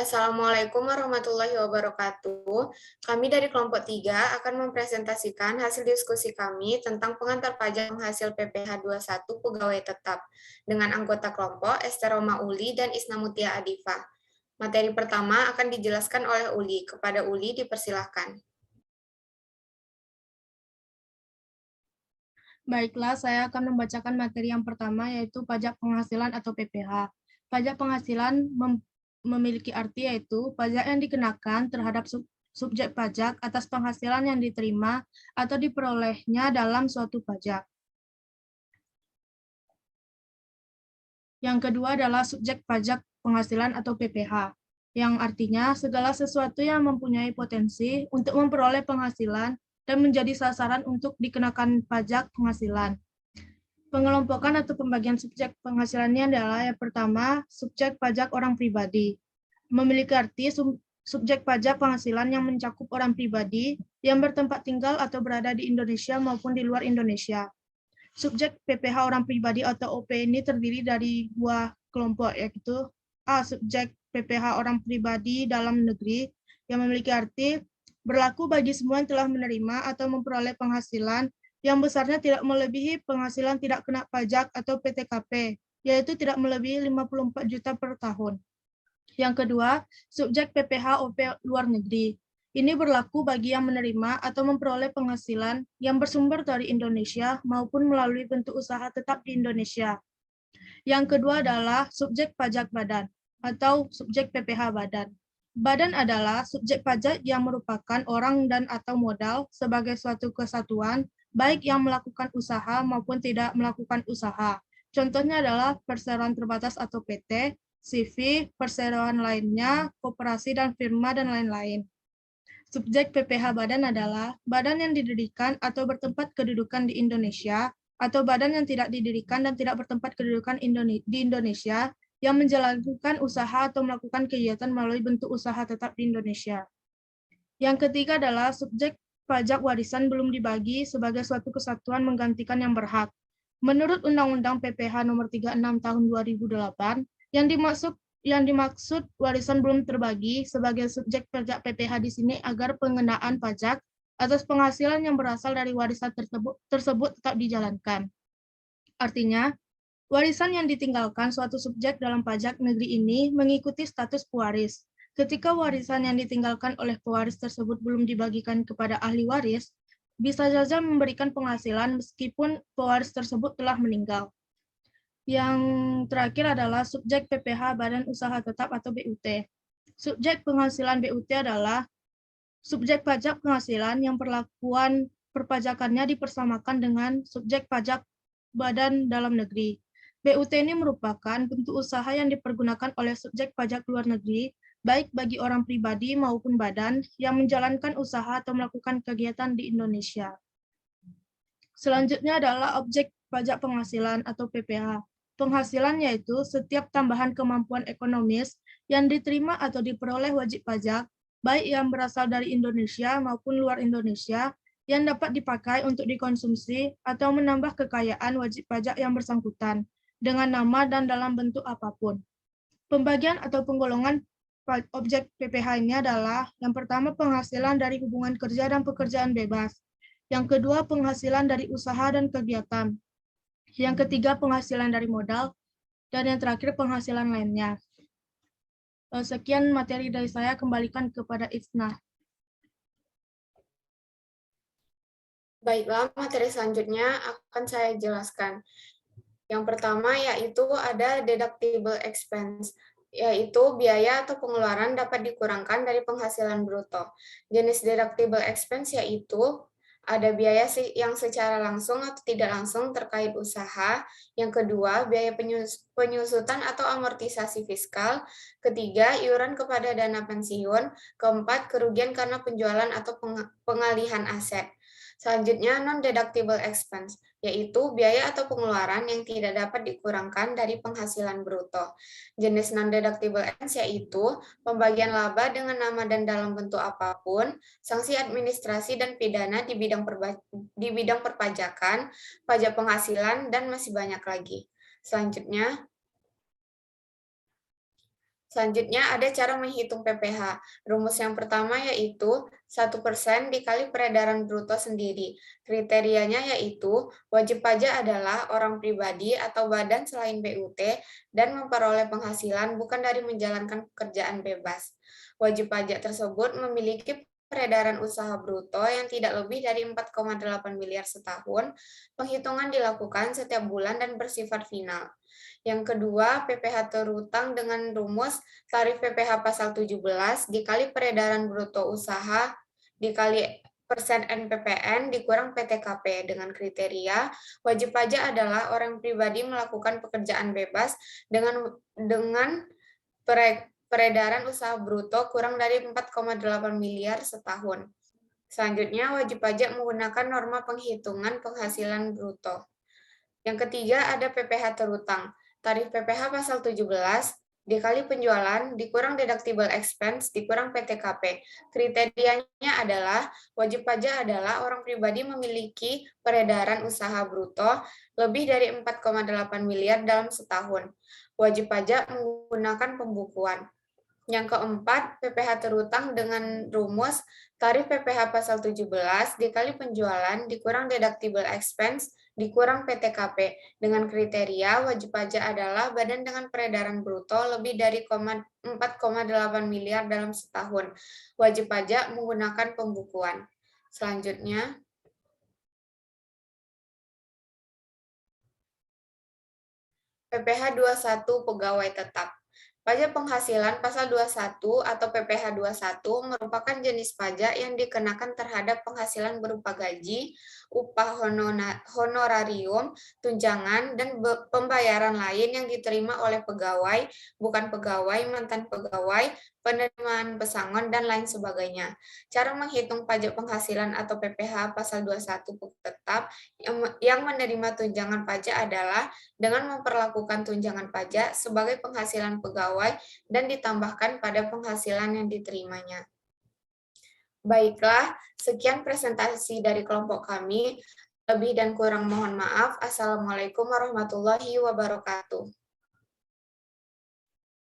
Assalamualaikum warahmatullahi wabarakatuh. Kami dari kelompok 3 akan mempresentasikan hasil diskusi kami tentang pengantar pajak penghasil PPh 21 pegawai tetap dengan anggota kelompok Ester Roma Uli dan Isna Mutia Adifa. Materi pertama akan dijelaskan oleh Uli. Kepada Uli dipersilahkan. Baiklah, saya akan membacakan materi yang pertama, yaitu pajak penghasilan atau PPh. Pajak penghasilan memiliki arti yaitu pajak yang dikenakan terhadap subjek pajak atas penghasilan yang diterima atau diperolehnya dalam suatu pajak. Yang kedua adalah subjek pajak penghasilan atau PPh, yang artinya segala sesuatu yang mempunyai potensi untuk memperoleh penghasilan dan menjadi sasaran untuk dikenakan pajak penghasilan. Pengelompokan atau pembagian subjek penghasilannya adalah yang pertama, subjek pajak orang pribadi. Memiliki arti subjek pajak penghasilan yang mencakup orang pribadi yang bertempat tinggal atau berada di Indonesia maupun di luar Indonesia. Subjek PPh orang pribadi atau OP ini terdiri dari dua kelompok, yaitu A. Subjek PPh orang pribadi dalam negeri yang memiliki arti berlaku bagi semua yang telah menerima atau memperoleh penghasilan yang besarnya tidak melebihi penghasilan tidak kena pajak atau PTKP, yaitu tidak melebihi 54 juta per tahun. Yang kedua, subjek PPh OP luar negeri. Ini berlaku bagi yang menerima atau memperoleh penghasilan yang bersumber dari Indonesia maupun melalui bentuk usaha tetap di Indonesia. Yang kedua adalah subjek pajak badan atau subjek PPh badan. Badan adalah subjek pajak yang merupakan orang dan atau modal sebagai suatu kesatuan, baik yang melakukan usaha maupun tidak melakukan usaha. Contohnya adalah perseroan terbatas atau PT, CV, perseroan lainnya, koperasi dan firma, dan lain-lain. Subjek PPh badan adalah badan yang didirikan atau bertempat kedudukan di Indonesia, atau badan yang tidak didirikan dan tidak bertempat kedudukan di Indonesia, yang menjalankan usaha atau melakukan kegiatan melalui bentuk usaha tetap di Indonesia. Yang ketiga adalah subjek pajak warisan belum dibagi sebagai suatu kesatuan menggantikan yang berhak. Menurut Undang-Undang PPh Nomor 36 Tahun 2008, yang dimaksud warisan belum terbagi sebagai subjek pajak PPh di sini agar pengenaan pajak atas penghasilan yang berasal dari warisan tersebut tetap dijalankan. Artinya, warisan yang ditinggalkan suatu subjek dalam pajak negeri ini mengikuti status pewaris. Ketika warisan yang ditinggalkan oleh pewaris tersebut belum dibagikan kepada ahli waris, bisa saja memberikan penghasilan meskipun pewaris tersebut telah meninggal. Yang terakhir adalah subjek PPh Badan Usaha Tetap atau BUT. Subjek penghasilan BUT adalah subjek pajak penghasilan yang perlakuan perpajakannya dipersamakan dengan subjek pajak badan dalam negeri. BUT ini merupakan bentuk usaha yang dipergunakan oleh subjek pajak luar negeri, baik bagi orang pribadi maupun badan yang menjalankan usaha atau melakukan kegiatan di Indonesia. Selanjutnya adalah objek pajak penghasilan atau PPh. Penghasilan yaitu setiap tambahan kemampuan ekonomis yang diterima atau diperoleh wajib pajak, baik yang berasal dari Indonesia maupun luar Indonesia, yang dapat dipakai untuk dikonsumsi atau menambah kekayaan wajib pajak yang bersangkutan, dengan nama dan dalam bentuk apapun. Pembagian atau penggolongan objek PPh ini adalah yang pertama penghasilan dari hubungan kerja dan pekerjaan bebas, yang kedua penghasilan dari usaha dan kegiatan, yang ketiga penghasilan dari modal, dan yang terakhir penghasilan lainnya. Sekian materi dari saya, kembalikan kepada Isna. Baiklah, materi selanjutnya akan saya jelaskan. Yang pertama yaitu ada deductible expense, yaitu biaya atau pengeluaran dapat dikurangkan dari penghasilan bruto. Jenis deductible expense yaitu ada biaya yang secara langsung atau tidak langsung terkait usaha. Yang kedua, biaya penyusutan atau amortisasi fiskal. Ketiga, iuran kepada dana pensiun. Keempat, kerugian karena penjualan atau pengalihan aset. Selanjutnya, non-deductible expense, yaitu biaya atau pengeluaran yang tidak dapat dikurangkan dari penghasilan bruto. Jenis non-deductible expense yaitu pembagian laba dengan nama dan dalam bentuk apapun, sanksi administrasi dan pidana di bidang perpajakan, pajak penghasilan, dan masih banyak lagi. Selanjutnya, Selanjutnya ada cara menghitung PPh. Rumus yang pertama yaitu 1% dikali peredaran bruto sendiri. Kriterianya yaitu wajib pajak adalah orang pribadi atau badan selain BUT dan memperoleh penghasilan bukan dari menjalankan pekerjaan bebas. Wajib pajak tersebut memiliki peredaran usaha bruto yang tidak lebih dari 4,8 miliar setahun. Penghitungan dilakukan setiap bulan dan bersifat final. Yang kedua, PPh terutang dengan rumus tarif PPh pasal 17 dikali peredaran bruto usaha dikali persen NPPN dikurang PTKP dengan kriteria wajib pajak adalah orang pribadi melakukan pekerjaan bebas dengan peredaran usaha bruto kurang dari 4,8 miliar setahun. Selanjutnya, wajib pajak menggunakan norma penghitungan penghasilan bruto. Yang ketiga ada PPh terutang. Tarif PPh pasal 17 dikali penjualan dikurang deductible expense dikurang PTKP. Kriterianya adalah wajib pajak adalah orang pribadi memiliki peredaran usaha bruto lebih dari 4,8 miliar dalam setahun. Wajib pajak menggunakan pembukuan. Yang keempat, PPh terutang dengan rumus tarif PPh pasal 17 dikali penjualan dikurang deductible expense dikurang PTKP dengan kriteria wajib pajak adalah badan dengan peredaran bruto lebih dari 4,8 miliar dalam setahun. Wajib pajak menggunakan pembukuan. Selanjutnya, PPh 21 pegawai tetap. Pajak penghasilan pasal 21 atau PPh 21 merupakan jenis pajak yang dikenakan terhadap penghasilan berupa gaji, upah honorarium, tunjangan, dan pembayaran lain yang diterima oleh pegawai, bukan pegawai, mantan pegawai, penerimaan pesangon, dan lain sebagainya. Cara menghitung pajak penghasilan atau PPh pasal 21 tetap yang menerima tunjangan pajak adalah dengan memperlakukan tunjangan pajak sebagai penghasilan pegawai dan ditambahkan pada penghasilan yang diterimanya. Baiklah, sekian presentasi dari kelompok kami. Lebih dan kurang mohon maaf. Assalamualaikum warahmatullahi wabarakatuh.